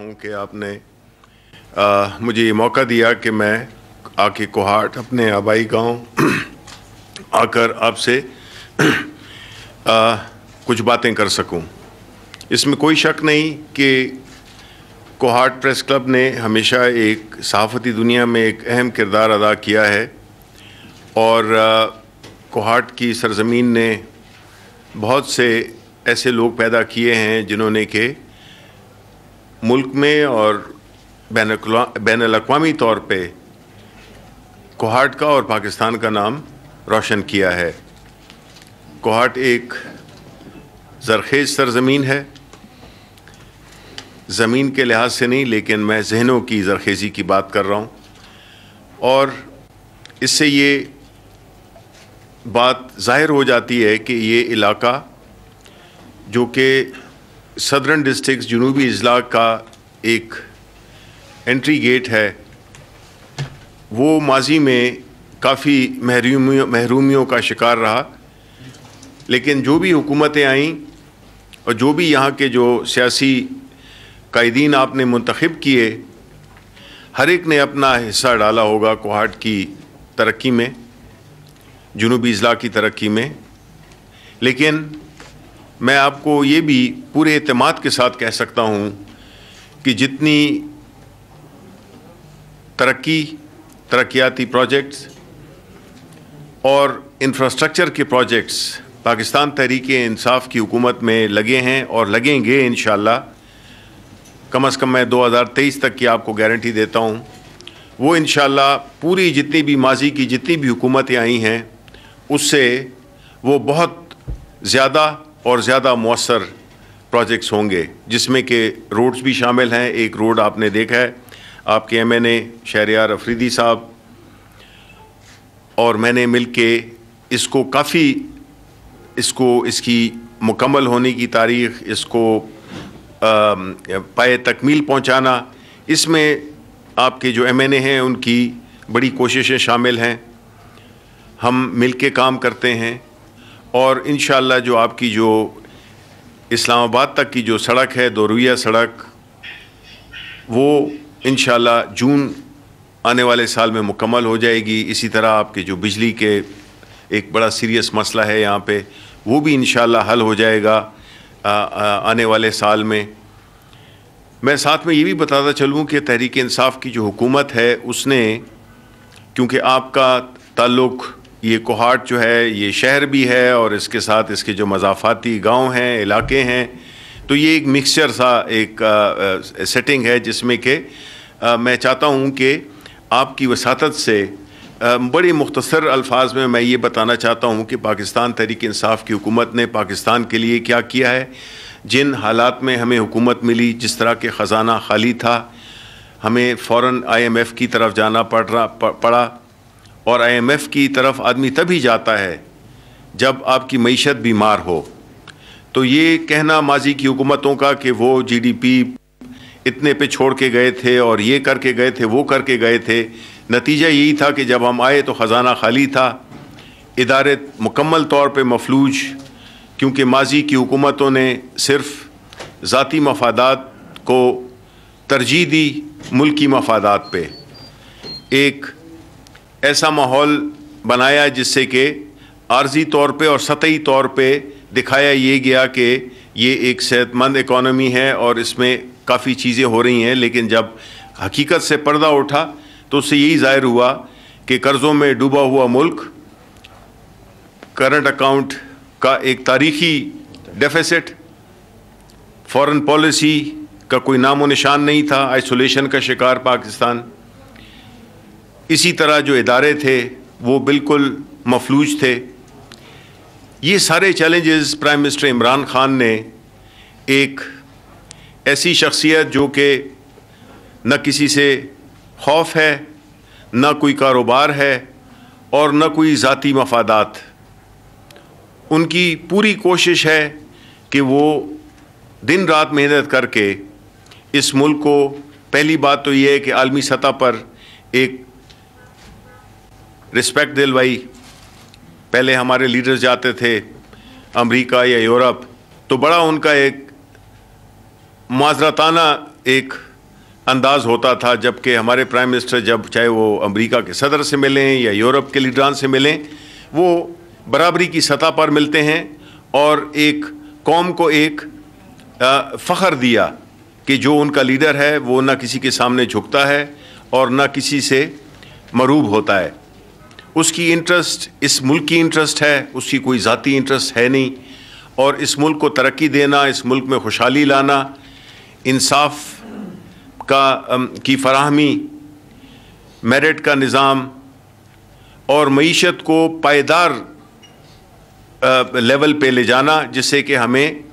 हूँ कि आपने मुझे ये मौका दिया कि मैं आके कोहाट अपने आबाई गांव आकर आपसे कुछ बातें कर सकूं। इसमें कोई शक नहीं कि कोहाट प्रेस क्लब ने हमेशा एक सहाफ़ती दुनिया में एक अहम किरदार अदा किया है और कोहाट की सरज़मीन ने बहुत से ऐसे लोग पैदा किए हैं जिन्होंने कि मुल्क में और बैनुल-अक़वामी तौर पे कोहाट का और पाकिस्तान का नाम रोशन किया है। कोहाट एक ज़रख़ेज़ सरज़मीन है, ज़मीन के लिहाज से नहीं, लेकिन मैं ज़हनों की ज़रख़ेज़ी की बात कर रहा हूँ। और इससे ये बात ज़ाहिर हो जाती है कि ये इलाका जो कि सदर्न डिस्ट्रिक्ट जनूबी अजला का एक एंट्री गेट है, वो माजी में काफ़ी महरूमियों का शिकार रहा। लेकिन जो भी हुकूमतें आईं और जो भी यहाँ के जो सियासी कायदीन आपने मुंतखब किए, हर एक ने अपना हिस्सा डाला होगा कोहाट की तरक्की में, जनूबी अजला की तरक्की में। लेकिन मैं आपको ये भी पूरे एतमाद के साथ कह सकता हूँ कि जितनी तरक्याती प्रोजेक्ट्स और इंफ्रास्ट्रक्चर के प्रोजेक्ट्स पाकिस्तान तहरीक-ए-इंसाफ की हुकूमत में लगे हैं और लगेंगे इंशाअल्लाह, कम से कम मैं 2023 तक की आपको गारंटी देता हूँ। वो इंशाअल्लाह पूरी जितनी भी माजी की जितनी भी हुकूमतें आई हैं उससे वो बहुत ज़्यादा और ज़्यादा मौसर प्रोजेक्ट्स होंगे, जिसमें कि रोड्स भी शामिल हैं। एक रोड आपने देखा है, आपके MNA शहरयार अफरीदी साहब और मैंने मिलके इसको इसकी मुकम्मल होने की तारीख़, इसको पाए तकमील पहुंचाना, इसमें आपके जो MNA हैं उनकी बड़ी कोशिशें शामिल हैं। हम मिलके काम करते हैं और इंशाअल्लाह जो आपकी जो इस्लामाबाद तक की जो सड़क है, दोरुइया सड़क, वो इंशाअल्लाह जून आने वाले साल में मुकम्मल हो जाएगी। इसी तरह आपके जो बिजली के एक बड़ा सीरियस मसला है यहाँ पे, वो भी इंशाअल्लाह हल हो जाएगा आने वाले साल में। मैं साथ में ये भी बताता चलूँ कि तहरीक इंसाफ की जो हुकूमत है उसने, क्योंकि आपका ताल्लुक़ ये कोहाट जो है ये शहर भी है और इसके साथ इसके जो मज़ाफ़ाती गांव हैं, इलाके हैं, तो ये एक मिक्सचर सा एक सेटिंग है जिसमें कि मैं चाहता हूँ कि आपकी वसातत से बड़े मुख्तसर अल्फाज में मैं ये बताना चाहता हूँ कि पाकिस्तान तहरीक इंसाफ की हुकूमत ने पाकिस्तान के लिए क्या किया है। जिन हालात में हमें हुकूमत मिली, जिस तरह के ख़जाना खाली था, हमें फ़ौरन IMF की तरफ जाना पड़ा और IMF की तरफ आदमी तभी जाता है जब आपकी मईशत बीमार हो। तो ये कहना माजी की हुकूमतों का कि वो GDP इतने पे छोड़ के गए थे और ये करके गए थे, वो करके गए थे, नतीजा यही था कि जब हम आए तो ख़जाना खाली था, इदारे मुकम्मल तौर पे मफलूज, क्योंकि माजी की हुकूमतों ने सिर्फ ज़ाती मफादात को तरजीह दी मुल्की मफादात पे। एक ऐसा माहौल बनाया जिससे कि आर्जी तौर पे और सतही तौर पे दिखाया ये गया कि ये एक सेहतमंद इकॉनमी है और इसमें काफ़ी चीज़ें हो रही हैं। लेकिन जब हकीकत से पर्दा उठा तो उससे यही ज़ाहिर हुआ कि कर्ज़ों में डूबा हुआ मुल्क, करंट अकाउंट का एक तारीख़ी डेफिसिट, फॉरेन पॉलिसी का कोई नामो निशान नहीं था, आइसोलेशन का शिकार पाकिस्तान। इसी तरह जो इदारे थे वो बिल्कुल मफलूज थे। ये सारे challenges prime minister Imran Khan ने एक ऐसी शख्सियत जो कि न किसी से खौफ है, न कोई कारोबार है और न कोई ज़ाती मफादात, उनकी पूरी कोशिश है कि वो दिन रात मेहनत करके इस मुल्क को, पहली बात तो ये है कि आलमी सतह पर एक रिस्पेक्ट दिलवाई। पहले हमारे लीडर्स जाते थे अमेरिका या यूरोप तो बड़ा उनका एक माजरताना एक अंदाज होता था, जबकि हमारे प्राइम मिनिस्टर जब चाहे वो अमेरिका के सदर से मिलें या यूरोप के लीडरान से मिलें, वो बराबरी की सतह पर मिलते हैं और एक कौम को एक फ़ख्र दिया कि जो उनका लीडर है वो ना किसी के सामने झुकता है और ना किसी से मरूब होता है। उसकी इंटरेस्ट इस मुल्क की इंटरेस्ट है, उसकी कोई ज़ाती इंटरेस्ट है नहीं। और इस मुल्क को तरक्की देना, इस मुल्क में खुशहाली लाना, इंसाफ की फराहमी, मेरिट का निज़ाम और मईशत को पायदार लेवल पे ले जाना, जिससे कि हमें,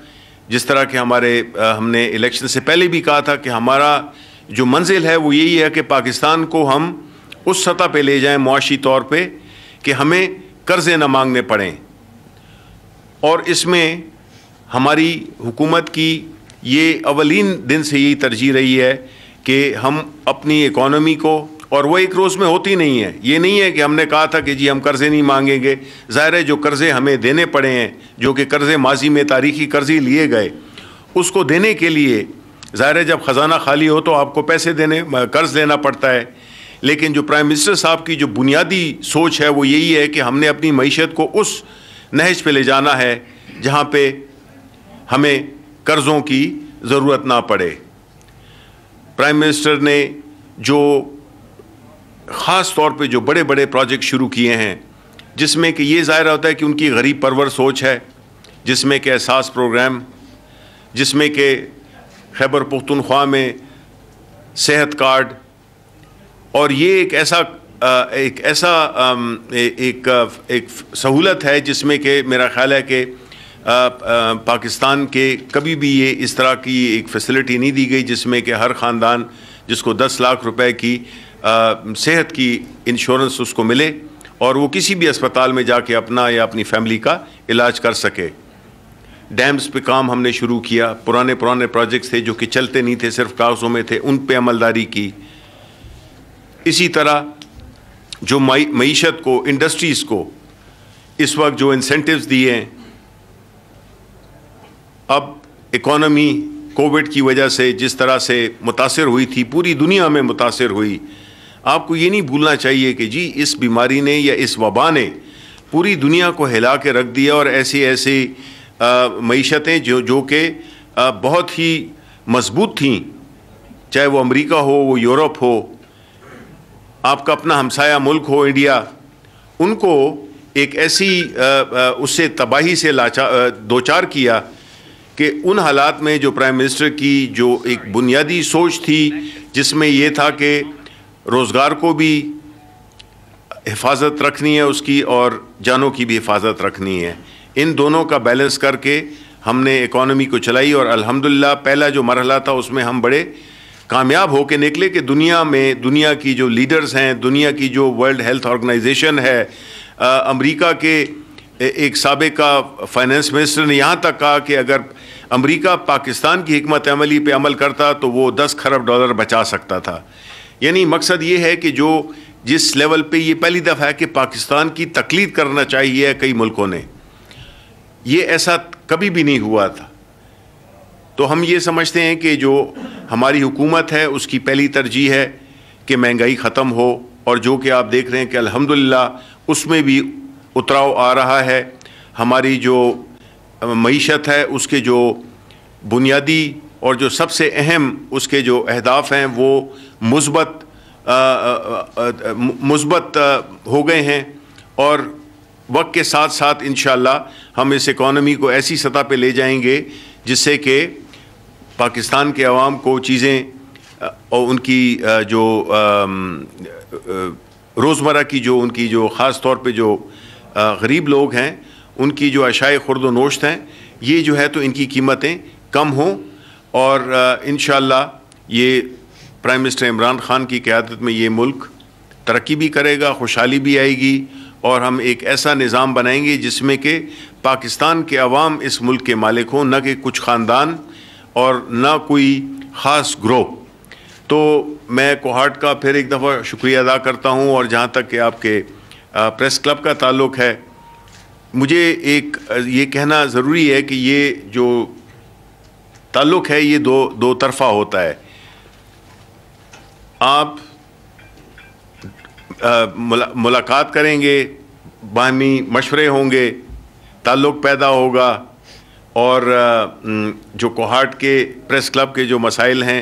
जिस तरह के हमने इलेक्शन से पहले भी कहा था कि हमारा जो मंजिल है वो यही है कि पाकिस्तान को हम उस सतह पे ले जाएं मुआशी तौर पे कि हमें कर्ज़े न मांगने पड़ें। और इसमें हमारी हुकूमत की ये अवलीन दिन से यही तरजीह रही है कि हम अपनी इकॉनमी को, और वो एक रोज़ में होती नहीं है, ये नहीं है कि हमने कहा था कि जी हम कर्ज़े नहीं मांगेंगे। ज़ाहिर है जो कर्ज़े हमें देने पड़े हैं, जो कि कर्ज़े माजी में तारीख़ी कर्ज़े लिए गए, उसको देने के लिए ज़ाहिर है जब ख़जाना खाली हो तो आपको पैसे कर्ज़ लेना पड़ता है। लेकिन जो प्राइम मिनिस्टर साहब की जो बुनियादी सोच है वो यही है कि हमने अपनी मईशत को उस नहज पे ले जाना है जहाँ पे हमें कर्ज़ों की ज़रूरत ना पड़े। प्राइम मिनिस्टर ने जो ख़ास तौर पे जो बड़े बड़े प्रोजेक्ट शुरू किए हैं, जिसमें कि ये ज़ाहिर होता है कि उनकी गरीब परवर सोच है, जिसमें कि एहसास प्रोग्राम, जिसमें कि खैबर पुख्तनख्वा में सेहत कार्ड, और ये एक सहूलत है जिसमें कि मेरा ख्याल है कि पाकिस्तान के कभी भी ये इस तरह की एक फैसिलिटी नहीं दी गई जिसमें कि हर ख़ानदान जिसको 10 लाख रुपए की सेहत की इंश्योरेंस उसको मिले और वो किसी भी अस्पताल में जाके अपना या अपनी फैमिली का इलाज कर सके। डैम्स पे काम हमने शुरू किया, पुराने प्रोजेक्ट्स थे जो कि चलते नहीं थे, सिर्फ कागज़ों में थे, उन पे अमलदारी की। इसी तरह जो मईशत को, इंडस्ट्रीज़ को इस वक्त जो इंसेंटिव्स दिए हैं, अब इकॉनमी कोविड की वजह से जिस तरह से मुतासिर हुई थी, पूरी दुनिया में मुतासिर हुई, आपको ये नहीं भूलना चाहिए कि जी इस बीमारी ने या इस वबा ने पूरी दुनिया को हिला के रख दिया। और ऐसी मईशतें जो कि बहुत ही मजबूत थीं, चाहे वो अमेरिका हो, वो यूरोप हो, आपका अपना हमसाया मुल्क हो इंडिया, उनको एक ऐसी उससे तबाही से दो चार किया कि उन हालात में जो प्राइम मिनिस्टर की जो एक बुनियादी सोच थी जिसमें यह था कि रोज़गार को भी हिफाजत रखनी है उसकी और जानों की भी हिफाजत रखनी है, इन दोनों का बैलेंस करके हमने इकॉनमी को चलाई। और अल्हम्दुलिल्लाह पहला जो मरहला था उसमें हम बड़े कामयाब होकर निकले कि दुनिया की जो लीडर्स हैं, दुनिया की जो वर्ल्ड हेल्थ ऑर्गेनाइजेशन है, अमेरिका के एक साबिका फाइनेंस मिनिस्टर ने यहाँ तक कहा कि अगर अमेरिका पाकिस्तान की हिकमत अमली पे अमल करता तो वो 10 खरब डॉलर बचा सकता था। यानी मकसद ये है कि जिस लेवल पे ये पहली दफ़ा है कि पाकिस्तान की तकलीद करना चाहिए कई मुल्कों ने, ये ऐसा कभी भी नहीं हुआ था। तो हम ये समझते हैं कि जो हमारी हुकूमत है उसकी पहली तरजीह है कि महंगाई ख़त्म हो, और जो कि आप देख रहे हैं कि अल्हम्दुलिल्लाह उसमें भी उतराव आ रहा है। हमारी जो मईशत है उसके जो बुनियादी और जो सबसे अहम उसके जो अहदाफ हैं वो मुस्बत हो गए हैं, और वक्त के साथ साथ इंशाअल्लाह हम इस इकॉनमी को ऐसी सतह पे ले जाएंगे जिससे कि पाकिस्तान के अवाम को चीज़ें और उनकी जो रोज़मर्रा की जो उनकी जो ख़ास तौर पे जो गरीब लोग हैं उनकी जो अशाए खुर्द व नोश्त हैं, ये जो है तो इनकी कीमतें कम हों। और इंशाअल्लाह ये प्राइम मिनिस्टर इमरान ख़ान की क़यादत में ये मुल्क तरक्की भी करेगा, खुशहाली भी आएगी, और हम एक ऐसा निज़ाम बनाएंगे जिसमें कि पाकिस्तान के अवाम इस मुल्क के मालिक हों, न कि कुछ ख़ानदान और न कोई ख़ास ग्रोह। तो मैं कोहाट का फिर एक दफ़ा शुक्रिया अदा करता हूँ। और जहाँ तक कि आपके प्रेस क्लब का ताल्लुक़ है, मुझे ये कहना ज़रूरी है कि ये जो ताल्लुक़ है ये दो तरफ़ा होता है। आप मुलाकात करेंगे, बाहमी मशवरे होंगे, ताल्लुक़ पैदा होगा और जो कोहाट के प्रेस क्लब के जो मसाइल हैं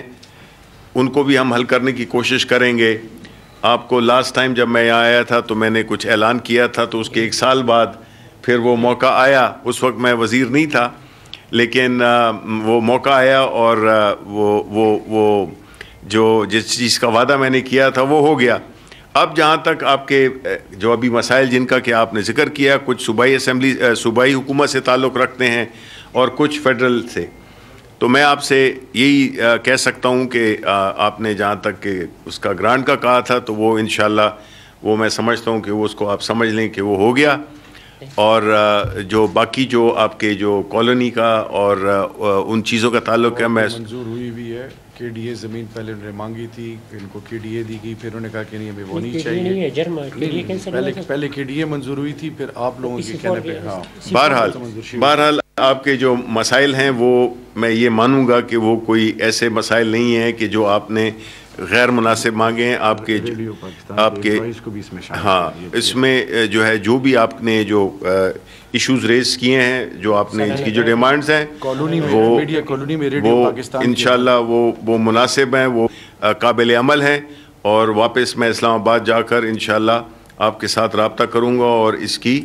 उनको भी हम हल करने की कोशिश करेंगे। आपको लास्ट टाइम जब मैं यहाँ आया था तो मैंने कुछ ऐलान किया था, तो उसके 1 साल बाद फिर वो मौका आया। उस वक्त मैं वज़ीर नहीं था, लेकिन वो मौका आया और वो जो जिस चीज़ का वादा मैंने किया था वो हो गया। अब जहाँ तक आपके जो अभी मसाइल जिनका कि आपने ज़िक्र किया, कुछ सूबाई हुकूमत से ताल्लुक़ रखते हैं और कुछ फेडरल से, तो मैं आपसे यही कह सकता हूँ कि आपने जहाँ तक कि उसका ग्रांट का कहा था, तो वो इंशाल्लाह वो मैं समझता हूँ कि वो उसको आप समझ लें कि वो हो गया। और जो बाकी जो आपके जो कॉलोनी का और उन चीज़ों का ताल्लुक़ है, मैं मंजूर हुई भी है। KDA ज़मीन पहले उन्होंने मांगी थी, इनको KDA दी गई, फिर उन्होंने कहा कि नहीं हमें वो नहीं चाहिए। पहले KDA मंजूर हुई थी, फिर आप लोगों के कहने पे। हाँ, बहरहाल आपके जो मसाइल हैं वो मैं ये मानूंगा कि वो कोई ऐसे मसाइल नहीं हैं कि जो आपने गैर मुनासिब मांगे हैं। आपके हाँ, इसमें जो है जो भी आपने जो इश्यूज़ रेज़ किए हैं, जो आपने इसकी जो डिमांड्स हैं, वो इंशाल्लाह वो मुनासिब हैं, वो काबिल अमल हैं। और वापस मैं इस्लामाबाद जाकर इंशाल्लाह आपके साथ रब्ता करूँगा और इसकी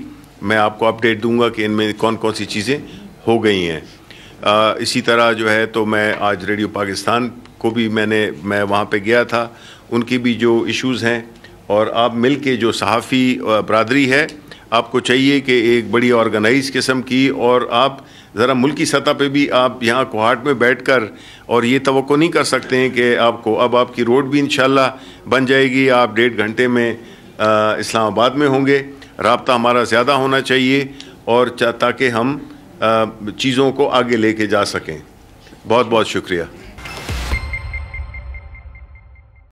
मैं आपको अपडेट दूँगा कि इनमें कौन कौन सी चीज़ें हो गई हैं। इसी तरह जो है, तो मैं आज रेडियो पाकिस्तान को भी मैं वहाँ पे गया था, उनकी भी जो इश्यूज़ हैं, और आप मिल के जो सहाफ़ी बरादरी है, आपको चाहिए कि एक बड़ी ऑर्गेनाइज किस्म की, और आप ज़रा मुल्की सतह पे भी आप यहाँ कोहाट में बैठकर और ये तवक्को नहीं कर सकते हैं कि आपको अब आपकी रोड भी इंशाल्लाह बन जाएगी, आप 1.5 घंटे में इस्लामाबाद में होंगे। राब्ता हमारा ज़्यादा होना चाहिए और ताकि हम चीज़ों को आगे लेके जा सकें। बहुत बहुत शुक्रिया।